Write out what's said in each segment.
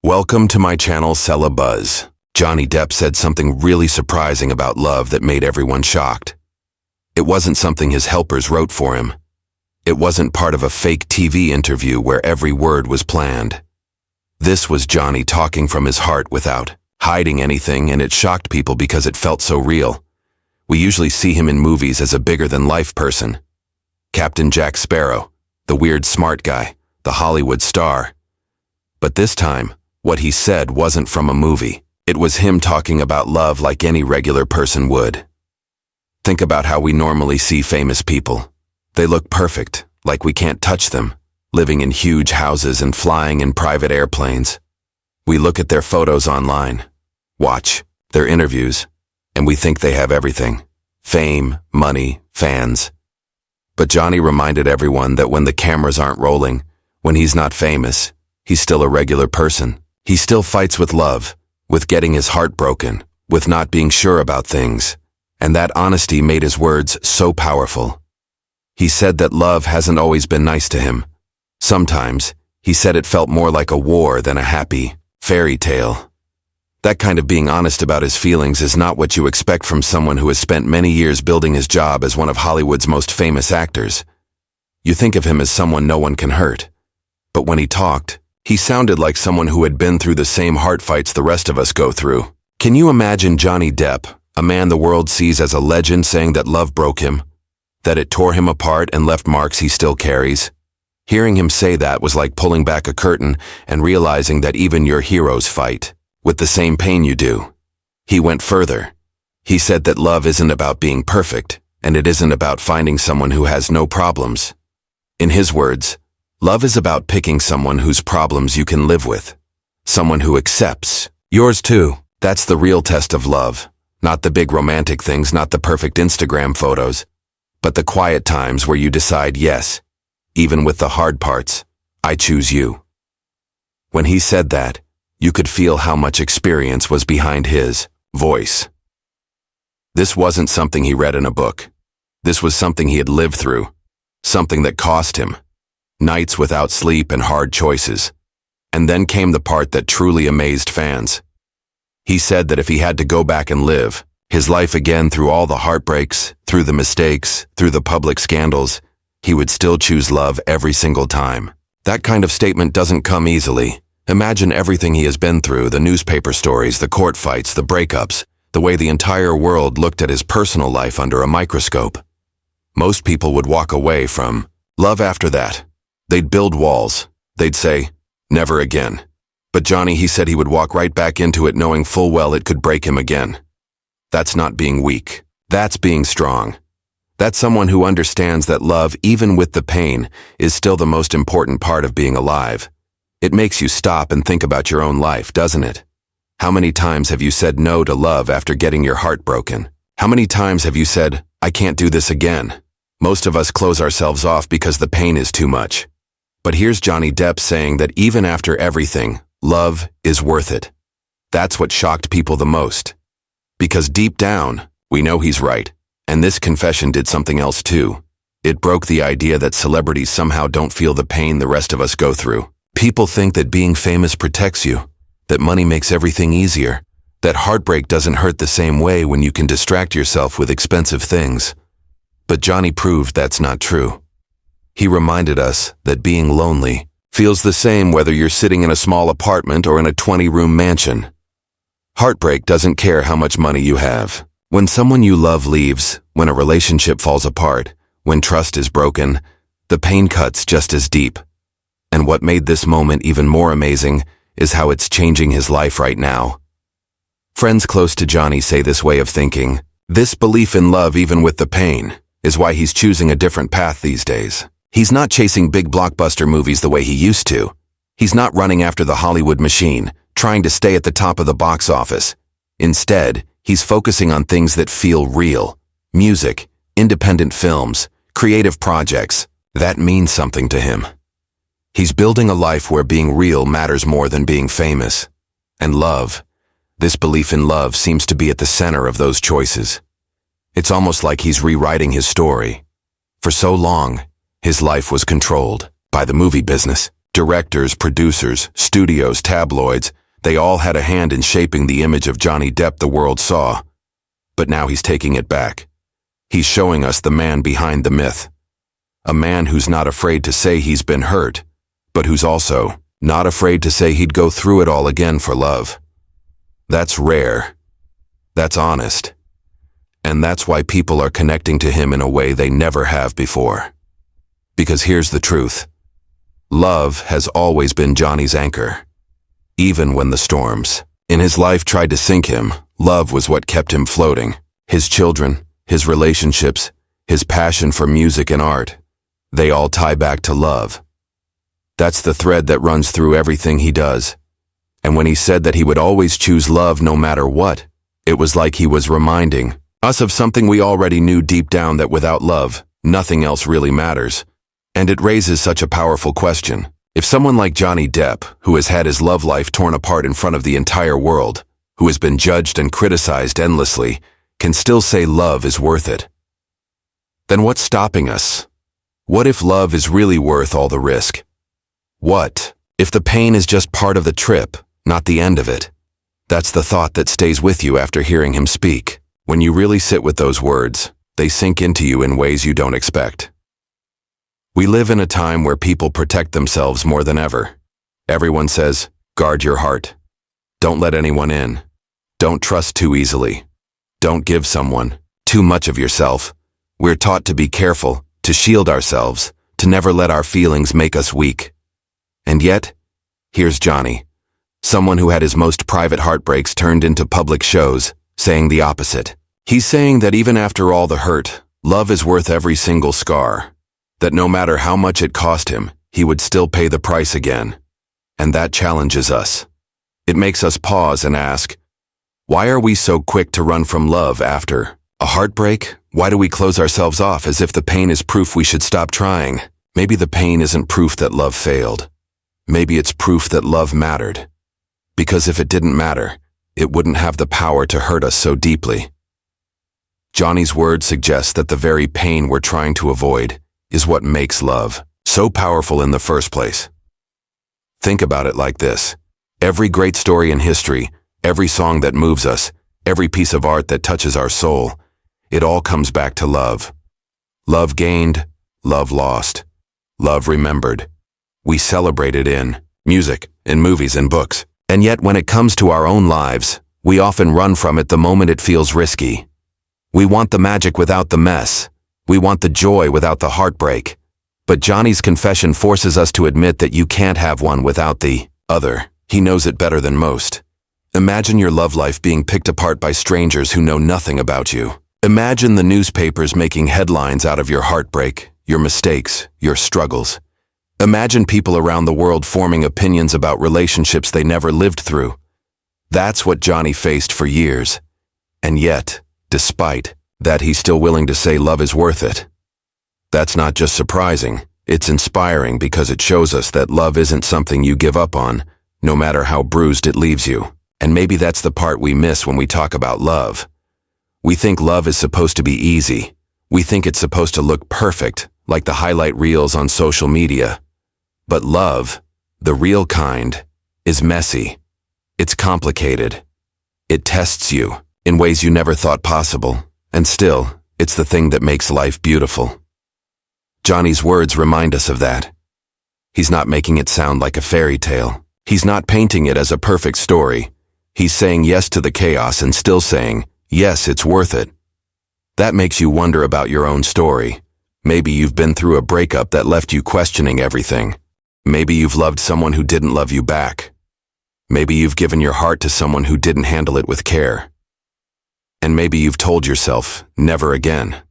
Welcome to my channel, Celebbuzzz. Johnny Depp said something really surprising about love that made everyone shocked. It wasn't something his helpers wrote for him. It wasn't part of a fake TV interview where every word was planned. This was Johnny talking from his heart without hiding anything, and it shocked people because it felt so real. We usually see him in movies as a bigger-than-life person. Captain Jack Sparrow, the weird smart guy, the Hollywood star. But this time, what he said wasn't from a movie. It was him talking about love like any regular person would. Think about how we normally see famous people. They look perfect, like we can't touch them, living in huge houses and flying in private airplanes. We look at their photos online, watch their interviews, and we think they have everything: fame, money, fans. But Johnny reminded everyone that when the cameras aren't rolling, when he's not famous, he's still a regular person. He still fights with love, with getting his heart broken, with not being sure about things. And that honesty made his words so powerful. He said that love hasn't always been nice to him. Sometimes, he said it felt more like a war than a happy fairy tale. That kind of being honest about his feelings is not what you expect from someone who has spent many years building his job as one of Hollywood's most famous actors. You think of him as someone no one can hurt. But when he talked, he sounded like someone who had been through the same heart fights the rest of us go through. Can you imagine Johnny Depp, a man the world sees as a legend, saying that love broke him, that it tore him apart and left marks he still carries? Hearing him say that was like pulling back a curtain and realizing that even your heroes fight with the same pain you do. He went further. He said that love isn't about being perfect, and it isn't about finding someone who has no problems. In his words, love is about picking someone whose problems you can live with. Someone who accepts yours too. That's the real test of love. Not the big romantic things, not the perfect Instagram photos, but the quiet times where you decide, yes, even with the hard parts, I choose you. When he said that, you could feel how much experience was behind his voice. This wasn't something he read in a book. This was something he had lived through, something that cost him. Nights without sleep and hard choices. And then came the part that truly amazed fans. He said that if he had to go back and live his life again through all the heartbreaks, through the mistakes, through the public scandals, he would still choose love every single time. That kind of statement doesn't come easily. Imagine everything he has been through, the newspaper stories, the court fights, the breakups, the way the entire world looked at his personal life under a microscope. Most people would walk away from love after that. They'd build walls. They'd say, never again. But Johnny, he said he would walk right back into it knowing full well it could break him again. That's not being weak. That's being strong. That's someone who understands that love, even with the pain, is still the most important part of being alive. It makes you stop and think about your own life, doesn't it? How many times have you said no to love after getting your heart broken? How many times have you said, I can't do this again? Most of us close ourselves off because the pain is too much. But here's Johnny Depp saying that even after everything, love is worth it. That's what shocked people the most. Because deep down, we know he's right. And this confession did something else too. It broke the idea that celebrities somehow don't feel the pain the rest of us go through. People think that being famous protects you, that money makes everything easier, that heartbreak doesn't hurt the same way when you can distract yourself with expensive things. But Johnny proved that's not true. He reminded us that being lonely feels the same whether you're sitting in a small apartment or in a 20-room mansion. Heartbreak doesn't care how much money you have. When someone you love leaves, when a relationship falls apart, when trust is broken, the pain cuts just as deep. And what made this moment even more amazing is how it's changing his life right now. Friends close to Johnny say this way of thinking, this belief in love even with the pain, is why he's choosing a different path these days. He's not chasing big blockbuster movies the way he used to. He's not running after the Hollywood machine, trying to stay at the top of the box office. Instead, he's focusing on things that feel real. Music, independent films, creative projects. That means something to him. He's building a life where being real matters more than being famous. And love, this belief in love seems to be at the center of those choices. It's almost like he's rewriting his story. For so long, his life was controlled by the movie business. Directors, producers, studios, tabloids, they all had a hand in shaping the image of Johnny Depp the world saw. But now he's taking it back. He's showing us the man behind the myth. A man who's not afraid to say he's been hurt, but who's also not afraid to say he'd go through it all again for love. That's rare. That's honest. And that's why people are connecting to him in a way they never have before. Because here's the truth. Love has always been Johnny's anchor. Even when the storms in his life tried to sink him, love was what kept him floating. His children, his relationships, his passion for music and art, they all tie back to love. That's the thread that runs through everything he does. And when he said that he would always choose love no matter what, it was like he was reminding us of something we already knew deep down, that without love, nothing else really matters. And it raises such a powerful question. If someone like Johnny Depp, who has had his love life torn apart in front of the entire world, who has been judged and criticized endlessly, can still say love is worth it, then what's stopping us? What if love is really worth all the risk? What if the pain is just part of the trip, not the end of it? That's the thought that stays with you after hearing him speak. When you really sit with those words, they sink into you in ways you don't expect. We live in a time where people protect themselves more than ever. Everyone says, guard your heart. Don't let anyone in. Don't trust too easily. Don't give someone too much of yourself. We're taught to be careful, to shield ourselves, to never let our feelings make us weak. And yet, here's Johnny, someone who had his most private heartbreaks turned into public shows, saying the opposite. He's saying that even after all the hurt, love is worth every single scar. That no matter how much it cost him, he would still pay the price again. And that challenges us. It makes us pause and ask, why are we so quick to run from love after a heartbreak? Why do we close ourselves off as if the pain is proof we should stop trying? Maybe the pain isn't proof that love failed. Maybe it's proof that love mattered. Because if it didn't matter, it wouldn't have the power to hurt us so deeply. Johnny's words suggest that the very pain we're trying to avoid is what makes love so powerful in the first place. Think about it like this. Every great story in history, every song that moves us, every piece of art that touches our soul, it all comes back to love. Love gained, love lost, love remembered. We celebrate it in music, in movies, and books. And yet when it comes to our own lives, we often run from it the moment it feels risky. We want the magic without the mess. We want the joy without the heartbreak. But Johnny's confession forces us to admit that you can't have one without the other. He knows it better than most. Imagine your love life being picked apart by strangers who know nothing about you. Imagine the newspapers making headlines out of your heartbreak, your mistakes, your struggles. Imagine people around the world forming opinions about relationships they never lived through. That's what Johnny faced for years. And yet, despite that, he's still willing to say love is worth it. That's not just surprising, it's inspiring because it shows us that love isn't something you give up on, no matter how bruised it leaves you. And maybe that's the part we miss when we talk about love. We think love is supposed to be easy. We think it's supposed to look perfect, like the highlight reels on social media. But love, the real kind, is messy. It's complicated. It tests you in ways you never thought possible. And still, it's the thing that makes life beautiful. Johnny's words remind us of that. He's not making it sound like a fairy tale. He's not painting it as a perfect story. He's saying yes to the chaos and still saying, yes, it's worth it. That makes you wonder about your own story. Maybe you've been through a breakup that left you questioning everything. Maybe you've loved someone who didn't love you back. Maybe you've given your heart to someone who didn't handle it with care. And maybe you've told yourself, never again.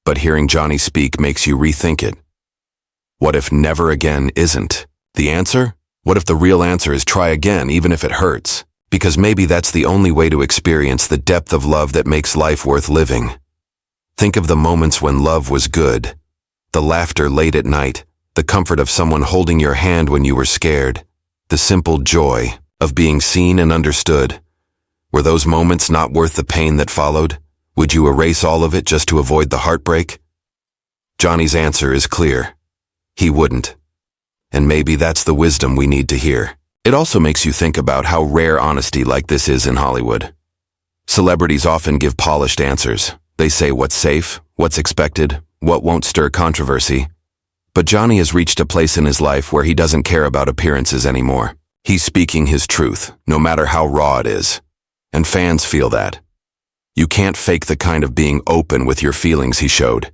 But hearing Johnny speak makes you rethink it. What if never again isn't the answer? What if the real answer is try again, even if it hurts? Because maybe that's the only way to experience the depth of love that makes life worth living. Think of the moments when love was good. The laughter late at night, the comfort of someone holding your hand when you were scared, the simple joy of being seen and understood. Were those moments not worth the pain that followed? Would you erase all of it just to avoid the heartbreak? Johnny's answer is clear. He wouldn't. And maybe that's the wisdom we need to hear. It also makes you think about how rare honesty like this is in Hollywood. Celebrities often give polished answers. They say what's safe, what's expected, what won't stir controversy. But Johnny has reached a place in his life where he doesn't care about appearances anymore. He's speaking his truth, no matter how raw it is. And fans feel that. You can't fake the kind of being open with your feelings he showed.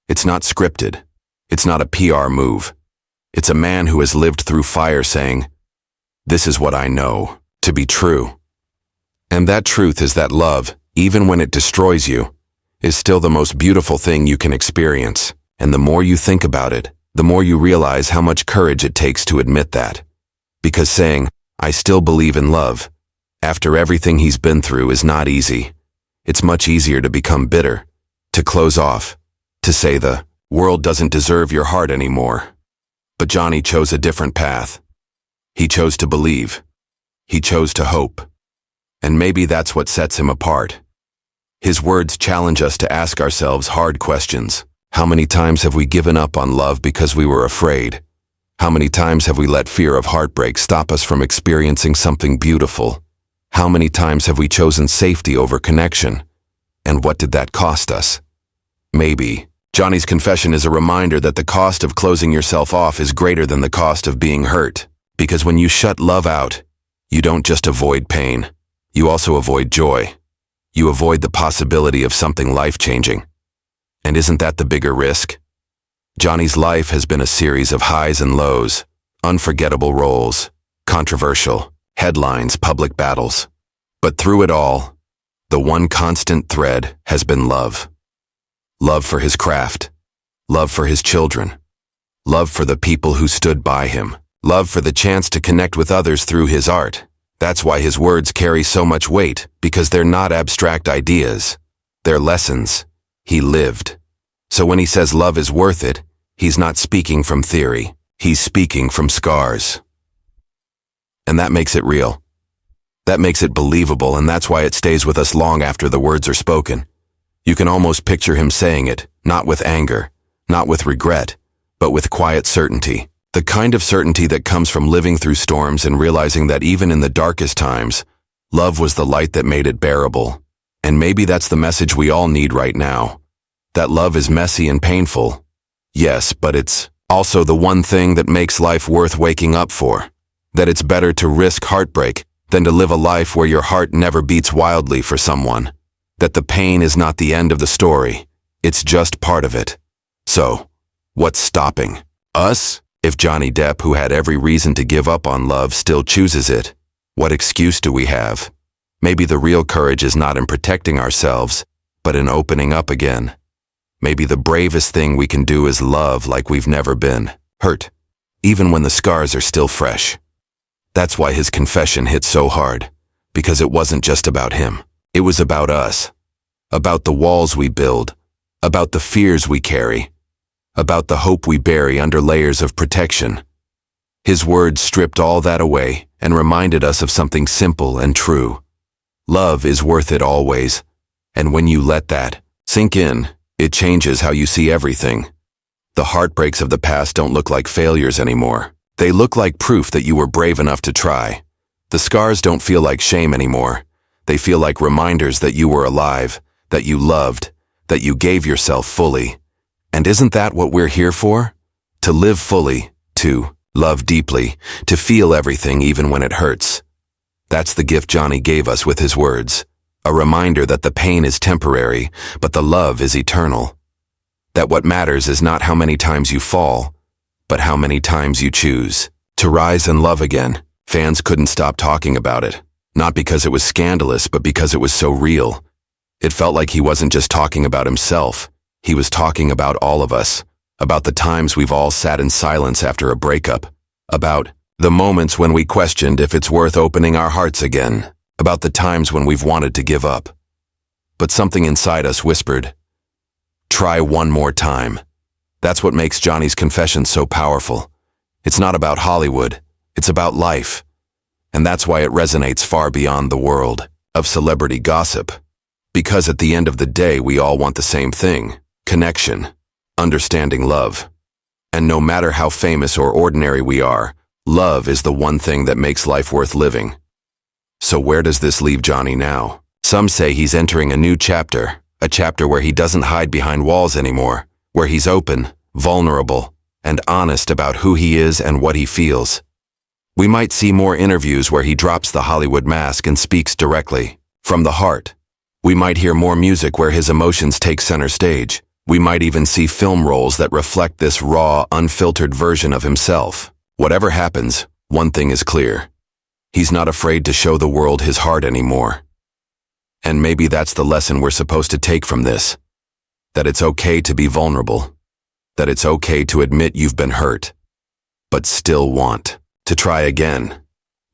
It's not scripted. It's not a PR move. It's a man who has lived through fire saying, "This is what I know to be true." And that truth is that love, even when it destroys you, is still the most beautiful thing you can experience. And the more you think about it, the more you realize how much courage it takes to admit that. Because saying, "I still believe in love," after everything he's been through is not easy. It's much easier to become bitter, to close off, to say the world doesn't deserve your heart anymore. But Johnny chose a different path. He chose to believe. He chose to hope. And maybe that's what sets him apart. His words challenge us to ask ourselves hard questions. How many times have we given up on love because we were afraid? How many times have we let fear of heartbreak stop us from experiencing something beautiful? How many times have we chosen safety over connection? And what did that cost us? Maybe Johnny's confession is a reminder that the cost of closing yourself off is greater than the cost of being hurt. Because when you shut love out, you don't just avoid pain. You also avoid joy. You avoid the possibility of something life-changing. And isn't that the bigger risk? Johnny's life has been a series of highs and lows, unforgettable roles, controversial, headlines, public battles. But through it all, the one constant thread has been love. Love for his craft, love for his children, love for the people who stood by him, love for the chance to connect with others through his art. That's why his words carry so much weight, because they're not abstract ideas. They're lessons he lived. So when he says love is worth it, he's not speaking from theory. He's speaking from scars. And that makes it real. That makes it believable, and that's why it stays with us long after the words are spoken. You can almost picture him saying it, not with anger, not with regret, but with quiet certainty. The kind of certainty that comes from living through storms and realizing that even in the darkest times, love was the light that made it bearable. And maybe that's the message we all need right now. That love is messy and painful. Yes, but it's also the one thing that makes life worth waking up for. That it's better to risk heartbreak than to live a life where your heart never beats wildly for someone. That the pain is not the end of the story. It's just part of it. So, what's stopping us? If Johnny Depp, who had every reason to give up on love, still chooses it, what excuse do we have? Maybe the real courage is not in protecting ourselves, but in opening up again. Maybe the bravest thing we can do is love like we've never been hurt, even when the scars are still fresh. That's why his confession hit so hard, because it wasn't just about him. It was about us, about the walls we build, about the fears we carry, about the hope we bury under layers of protection. His words stripped all that away and reminded us of something simple and true. Love is worth it always, and when you let that sink in, it changes how you see everything. The heartbreaks of the past don't look like failures anymore. They look like proof that you were brave enough to try. The scars don't feel like shame anymore. They feel like reminders that you were alive, that you loved, that you gave yourself fully. And isn't that what we're here for? To live fully, to love deeply, to feel everything even when it hurts. That's the gift Johnny gave us with his words. A reminder that the pain is temporary, but the love is eternal. That what matters is not how many times you fall, but how many times you choose to rise and love again. Fans couldn't stop talking about it. Not because it was scandalous, but because it was so real. It felt like he wasn't just talking about himself. He was talking about all of us, about the times we've all sat in silence after a breakup, about the moments when we questioned if it's worth opening our hearts again, about the times when we've wanted to give up. But something inside us whispered, "Try one more time." That's what makes Johnny's confession so powerful. It's not about Hollywood, it's about life. And that's why it resonates far beyond the world of celebrity gossip. Because at the end of the day, we all want the same thing: connection, understanding love. And no matter how famous or ordinary we are, love is the one thing that makes life worth living. So where does this leave Johnny now? Some say he's entering a new chapter, a chapter where he doesn't hide behind walls anymore, where he's open, vulnerable, and honest about who he is and what he feels. We might see more interviews where he drops the Hollywood mask and speaks directly, from the heart. We might hear more music where his emotions take center stage. We might even see film roles that reflect this raw, unfiltered version of himself. Whatever happens, one thing is clear. He's not afraid to show the world his heart anymore. And maybe that's the lesson we're supposed to take from this. That it's okay to be vulnerable. That it's okay to admit you've been hurt, but still want to try again.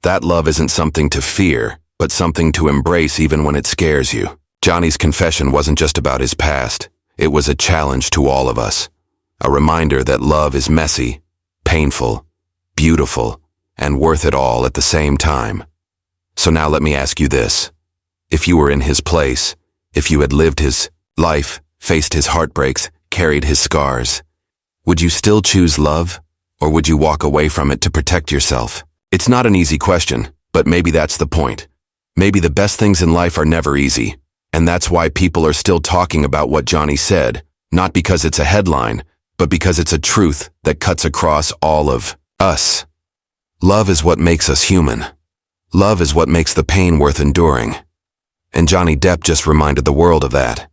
That love isn't something to fear, but something to embrace even when it scares you. Johnny's confession wasn't just about his past. It was a challenge to all of us. A reminder that love is messy, painful, beautiful, and worth it all at the same time. So now let me ask you this. If you were in his place, if you had lived his life, faced his heartbreaks, carried his scars, would you still choose love? Or would you walk away from it to protect yourself? It's not an easy question, but maybe that's the point. Maybe the best things in life are never easy, and that's why people are still talking about what Johnny said, not because it's a headline, but because it's a truth that cuts across all of us. Love is what makes us human. Love is what makes the pain worth enduring. And Johnny Depp just reminded the world of that.